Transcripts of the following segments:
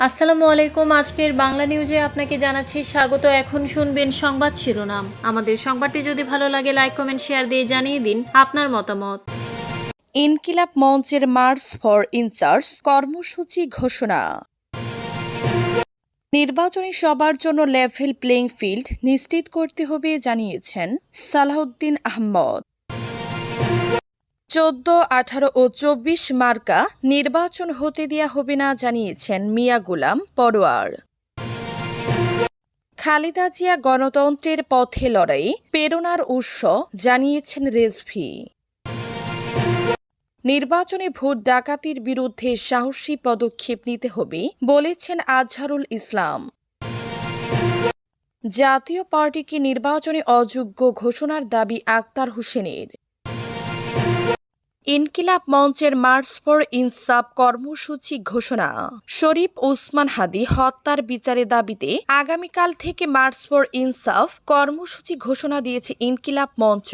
আসসালামু আলাইকুম। আজকের বাংলা নিউজে আপনাকে জানাচ্ছি স্বাগত। এখন শুনবেন সংবাদ শিরোনাম। আমাদের সংবাদটি যদি ভালো লাগে লাইক কমেন্ট শেয়ার দিয়ে জানিয়ে দিন আপনার মতামত। ইনকিলাব মঞ্চের মার্চ ফর ইনচার্জ কর্মসূচি ঘোষণা। নির্বাচনী সবার জন্য লেভেল প্লেইং ফিল্ড নিশ্চিত করতে হবে জানিয়েছেন সালাহউদ্দিন আহমদ। 14, 18 ও 24 মার্কা নির্বাচন হতে দেয়া হবে না জানিয়েছেন মিয়া গোলাম পরোয়ার। খালেদা জিয়া গণতন্ত্রের পথে লড়াই প্রেরণার উৎস জানিয়েছেন রেজভী। নির্বাচনে ভোট ডাকাতির বিরুদ্ধে সাহসী পদক্ষেপ নিতে হবে বলেছেন আজহারুল ইসলাম। জাতীয় পার্টিকে নির্বাচনে অযোগ্য ঘোষণার দাবি আক্তার হোসেনের। ইনকিলাব মঞ্চের মার্চ ফর ইনসাফ কর্মসূচি ঘোষণা। শরীফ ওসমান হাদি হত্যার বিচারের দাবিতে আগামীকাল থেকে মার্চ ফর ইনসাফ কর্মসূচি ঘোষণা দিয়েছে ইনকিলাব মঞ্চ।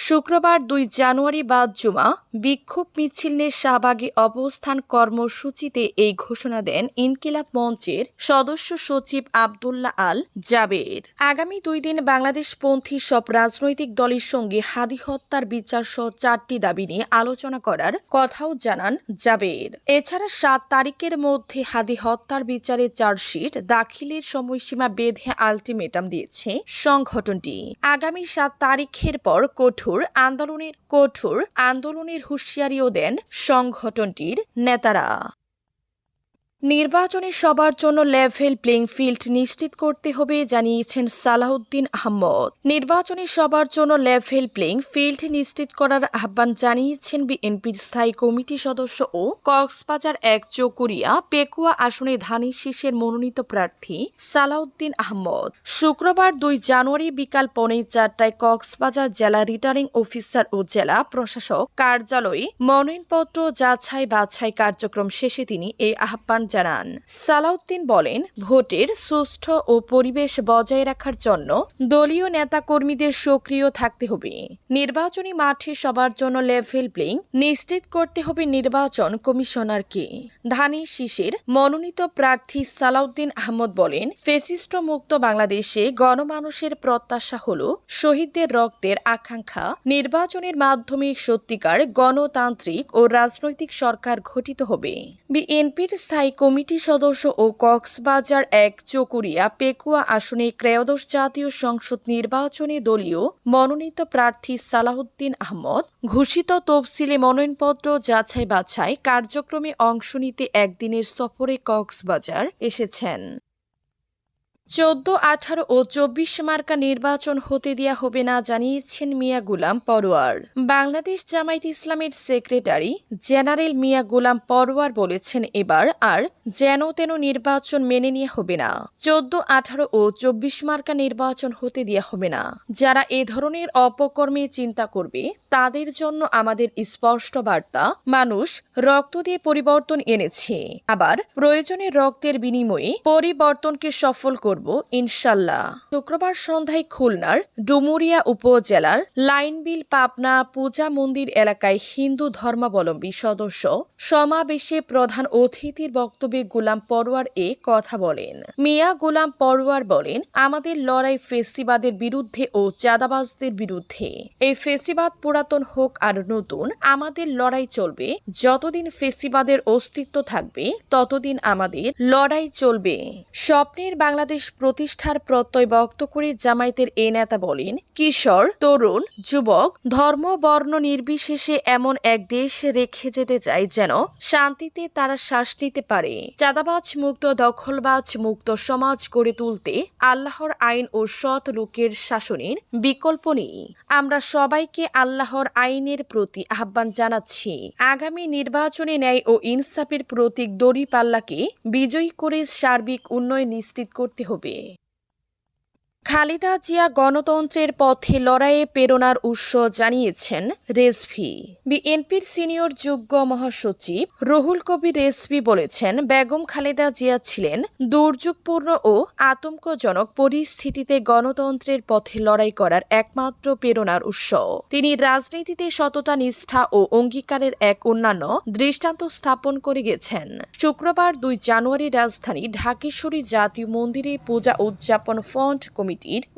শুক্রবার 2 জানুয়ারি বাদ জুমা বিক্ষোভ মিছিল নিয়ে শাহবাগে অবস্থান কর্মসূচিতে এই ঘোষণা দেন ইনকিলাব মঞ্চের সদস্য সচিব আবদুল্লাহ আল জাবের। আগামী 2 দিন বাংলাদেশপন্থী সব রাজনৈতিক দলের সঙ্গে হাদি হত্যার বিচার সহ 4টি দাবি নিয়ে আলোচনা করার কথাও জানান জাবের। এছাড়া 7 তারিখের মধ্যে হাদি হত্যার বিচারে চার্জশিট দাখিলের সময়সীমা বেঁধে আলটিমেটাম দিয়েছে সংগঠনটি। আগামী 7 তারিখের পর কঠোর আন্দোলনের হুঁশিয়ারিও দেন সংগঠনটির নেতারা। নির্বাচনে সবার জন্য লেভেল প্লেইং ফিল্ড নিশ্চিত করতে হবে জানিয়েছেন সালাহউদ্দিন আহমদ। নির্বাচনে সবার জন্য লেভেল প্লেইং ফিল্ড নিশ্চিত করার আহ্বান জানিয়েছেন বিএনপির স্থায়ী কমিটি সদস্য ও কক্সবাজার 1 চকরিয়া পেকুয়া আসনে ধানের শীষের মনোনীত প্রার্থী সালাহউদ্দিন আহমদ। শুক্রবার 2 জানুয়ারি বিকাল 4:45টায় কক্সবাজার জেলা রিটার্নিং অফিসার ও জেলা প্রশাসক কার্যালয়ে মনোনয়নপত্র যাচাই বাছাই কার্যক্রম শেষে তিনি এই আহ্বান জানান। সালাউদ্দিন বলেন, ভোটের সুষ্ঠু ও পরিবেশ বজায় রাখার জন্য দলীয় নেতাকর্মীদের সক্রিয় থাকতে হবে। নির্বাচনী মাঠে সবার জন্য লেভেল প্লেইং নিশ্চিত করতে হবে নির্বাচন কমিশনারকে। ধানের শীষের মনোনীত প্রার্থী সালাউদ্দিন আহমদ বলেন, ফ্যাসিস্ট মুক্ত বাংলাদেশে গণমানুষের প্রত্যাশা হল শহীদদের রক্তের আকাঙ্ক্ষা নির্বাচনের মাধ্যমে সত্যিকার গণতান্ত্রিক ও রাজনৈতিক সরকার গঠিত হবে। বিএনপির স্থায়ী কমিটি সদস্য ও কক্সবাজার 1 চকরিয়া পেকুয়া আসনে ত্রয়োদশ জাতীয় সংসদ নির্বাচনে দলীয় মনোনীত প্রার্থী সালাহউদ্দিন আহমদ ঘোষিত তফসিলে মনোনয়নপত্র যাচাই বাছাই কার্যক্রমে অংশ নিতে একদিনের সফরে কক্সবাজার এসেছেন। 14, 18 ও 24 মার্কা নির্বাচন হতে দেয়া হবে না জানিয়েছেন মিয়া গোলাম পরোয়ার। বাংলাদেশ জামায়াত ইসলামের সেক্রেটারি জেনারেল মিয়া গোলাম পরোয়ার বলেছেন, এবার আর যেন তেন নির্বাচন মেনে নেওয়া হবে না। 14, 18 ও 24 মার্কা নির্বাচন হতে দেয়া হবে না। যারা এ ধরনের অপকর্মে চিন্তা করবে তাদের জন্য আমাদের স্পষ্ট বার্তা, মানুষ রক্ত দিয়ে পরিবর্তন এনেছে, আবার প্রয়োজনে রক্তের বিনিময়ে পরিবর্তনকে সফল করব ইনশাল্লাহ। শুক্রবার সন্ধ্যায় খুলনার ডুমুরিয়া উপজেলার লাইনবিল পাবনা পূজা মন্দির এলাকায় হিন্দু ধর্মাবলম্বী সদস্য সমাবেশে প্রধান অতিথির বক্তব্যে গোলাম পরোয়ার এ কথা বলেন। মিয়া গোলাম পরোয়ার বলেন, আমাদের লড়াই ফেসিবাদের বিরুদ্ধে ও চাঁদাবাজদের বিরুদ্ধে। এই ফেসিবাদ পুরাতন হোক আর নতুন, আমাদের লড়াই চলবে। যতদিন ফেসিবাদের অস্তিত্ব থাকবে ততদিন আমাদের লড়াই চলবে। স্বপ্নের বাংলাদেশ প্রতিষ্ঠার প্রত্যয় ব্যক্ত করে জামায়াতের এই নেতা বলেন, কিশোর, তরুণ, যুবক, ধর্ম, বর্ণ নির্বিশেষে এমন এক দেশ রেখে যেতে চাই যেন শান্তিতে তারা শ্বাস নিতে পারে। চাঁদাবাজ মুক্ত, দখলবাজ মুক্ত সমাজ গড়ে তুলতে আল্লাহর আইন ও সৎ লোকের শাসনের বিকল্প নেই। আমরা সবাইকে আল্লাহর আইনের প্রতি আহ্বান জানাচ্ছি। আগামী নির্বাচনে ন্যায় ও ইনসাফের প্রতীক দড়িপাল্লাকে বিজয়ী করে সার্বিক উন্নয়ন নিশ্চিত করতে হবে। খালেদা জিয়া গণতন্ত্রের পথে লড়াইয়ে প্রেরণার উৎস জানিয়েছেন রেজভী। বিএনপির সিনিয়র যুগ্ম মহাসচিব রুহুল কবির রেজভী বলেছেন, বেগম খালেদা জিয়া ছিলেন দুর্যোগপূর্ণ ও আতঙ্কজনক পরিস্থিতিতে গণতন্ত্রের পথে লড়াই করার একমাত্র প্রেরণার উৎস। তিনি রাজনীতিতে সততা, নিষ্ঠা ও অঙ্গীকারের এক অন্যান্য দৃষ্টান্ত স্থাপন করে গেছেন। শুক্রবার 2 জানুয়ারি রাজধানী ঢাকেশ্বরী জাতীয় মন্দিরে পূজা উদযাপন ফন্ড কমিটির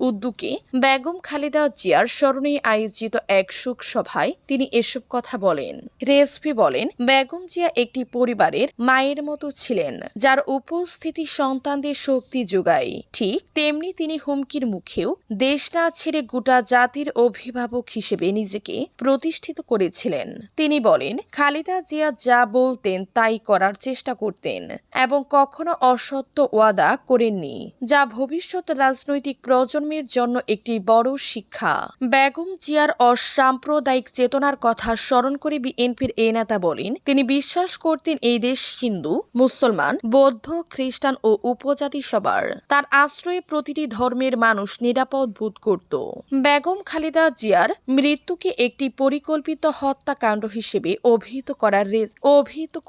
উদ্যোগে বেগম খালেদা জিয়ার স্মরণে আয়োজিত এক শোক সভায় তিনি এসব কথা বলেন। রেজভী বলেন, বেগম জিয়া একটি পরিবারের মায়ের মতো ছিলেন, যার উপস্থিতি সন্তানদের শক্তি যোগায়। ঠিক তেমনি তিনি হুমকির মুখেও দেশ না ছেড়ে গোটা জাতির অভিভাবক হিসেবে নিজেকে প্রতিষ্ঠিত করেছিলেন। তিনি বলেন, খালেদা জিয়া যা বলতেন তাই করার চেষ্টা করতেন এবং কখনো অসত্য ওয়াদা করেননি, যা ভবিষ্যৎ রাজনৈতিক প্রজন্মের জন্য একটি বড় শিক্ষা। বেগম জিয়ার অসাম্প্রদায়িক চেতনার কথা স্মরণ করে বিএনপির এই নেতা বলেন, তিনি বিশ্বাস করতেন এই দেশ হিন্দু, মুসলমান, বৌদ্ধ, খ্রিস্টান ও উপজাতি সবার। তার আশ্রয়ে প্রতিটি ধর্মের মানুষ নিরাপদ বোধ করত। বেগম খালেদা জিয়ার মৃত্যুকে একটি পরিকল্পিত হত্যাকাণ্ড হিসেবে অভিহিত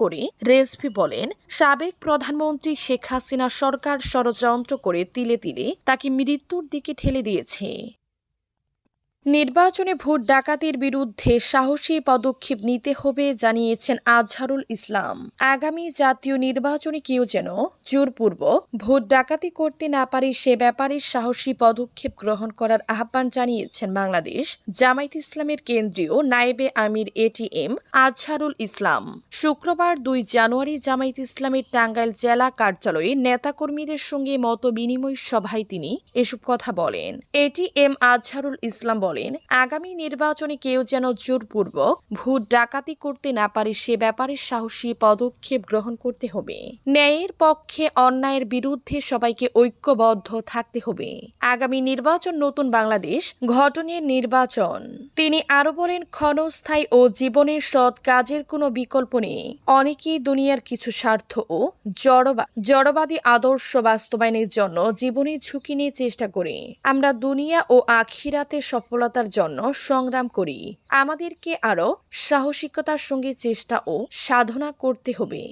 করে রেজভী বলেন, সাবেক প্রধানমন্ত্রী শেখ হাসিনা সরকার ষড়যন্ত্র করে তিলে তিলে তাকে মৃত্যুর দিকে ঠেলে দিয়েছে। নির্বাচনে ভোট ডাকাতির বিরুদ্ধে সাহসী পদক্ষেপ নিতে হবে জানিয়েছেন আজহারুল ইসলাম। আগামী জাতীয় নির্বাচনে কেউ যেন জোরপূর্বক ভোট ডাকাতি করতে না পারে সে ব্যাপারে সাহসী পদক্ষেপ গ্রহণ করার আহ্বান জানিয়েছেন বাংলাদেশ জামায়াতে ইসলামের কেন্দ্রীয় নায়েবে আমির এটিএম আজহারুল ইসলাম। শুক্রবার 2 জানুয়ারি জামায়াতে ইসলামের টাঙ্গাইল জেলা কার্যালয়ে নেতাকর্মীদের সঙ্গে মত বিনিময় সভায় তিনি এসব কথা বলেন। এটিএম আজহারুল ইসলাম বলেন, আগামী নির্বাচনে কেউ যেন জোরপূর্বক ভোট ডাকাতি করতে না পারে সে ব্যাপারে সাহসী পদক্ষেপ গ্রহণ করতে হবে। ন্যায়ের পক্ষে, অন্যায়ের বিরুদ্ধে সবাইকে ঐক্যবদ্ধ থাকতে হবে। আগামী নির্বাচন নতুন বাংলাদেশ গঠনের নির্বাচন। তিনি আরো বলেন, ক্ষণস্থায়ী ও জীবনের সৎ কাজের কোনো বিকল্প নেই। অনেকেই দুনিয়ার কিছু স্বার্থ ও জড়বাদী আদর্শ বাস্তবায়নের জন্য জীবনের ঝুঁকি নিয়ে চেষ্টা করে। আমরা দুনিয়া ও আখিরাতে সফলতার জন্য সংগ্রাম করি। আমাদেরকে আরো সাহসিকতার সঙ্গে চেষ্টা ও সাধনা করতে হবে।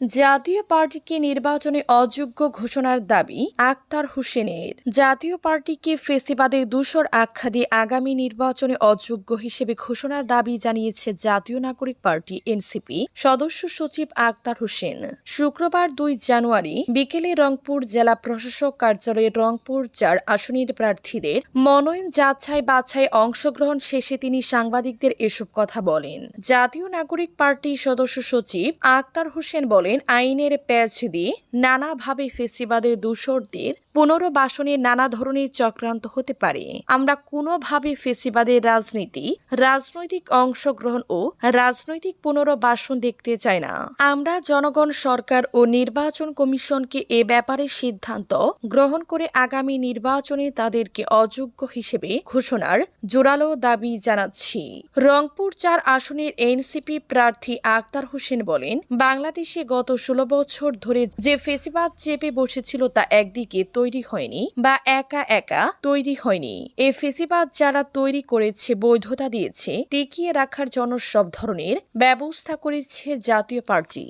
জাতীয় পার্টিকে নির্বাচনে অযোগ্য ঘোষণার দাবি আক্তার হোসেনের। জাতীয় পার্টিকে ফেসিবাদের দূষর আখ্যা দিয়ে আগামী নির্বাচনে অযোগ্য হিসেবে ঘোষণার দাবি জানিয়েছে জাতীয় নাগরিক পার্টি এনসিপি সদস্য সচিব আক্তার হোসেন। শুক্রবার 2 জানুয়ারি বিকেলে রংপুর জেলা প্রশাসক কার্যালয়ে রংপুর 4 আসনের প্রার্থীদের মনোনয়ন যাচাই বাছাই অংশগ্রহণ শেষে তিনি সাংবাদিকদের এসব কথা বলেন। জাতীয় নাগরিক পার্টি সদস্য সচিব আক্তার হোসেন বলেন, আইনের প্যাঁচ দিয়ে নানাভাবে ফেসিবাদের দূষরদের পুনর্বাসনের নানা ধরনের চক্রান্ত হতে পারে। আমরা কোনোভাবে ফেসিবাদের রাজনৈতিক অংশগ্রহণ ও রাজনৈতিক পুনর্বাসন দেখতে চাই না। আমরা জনগণ, সরকার ও নির্বাচন কমিশনকে এ ব্যাপারে সিদ্ধান্ত গ্রহণ করে আগামী নির্বাচনে তাদেরকে অযোগ্য হিসেবে ঘোষণার জোরালো দাবি জানাচ্ছি। রংপুর 4 আসনের এনসিপি প্রার্থী আক্তার হোসেন বলেন, বাংলাদেশে গত 16 বছর ধরে যে ফেসিবাদ চেপে বসেছিল তা একদিকে তৈরি হয়নি বা একা একা তৈরি হয়নি। এই ফেসিবাদ যারা তৈরি করেছে, বৈধতা দিয়েছে, টিকিয়ে রাখার জন্য সব ধরনের ব্যবস্থা করেছে জাতীয় পার্টি।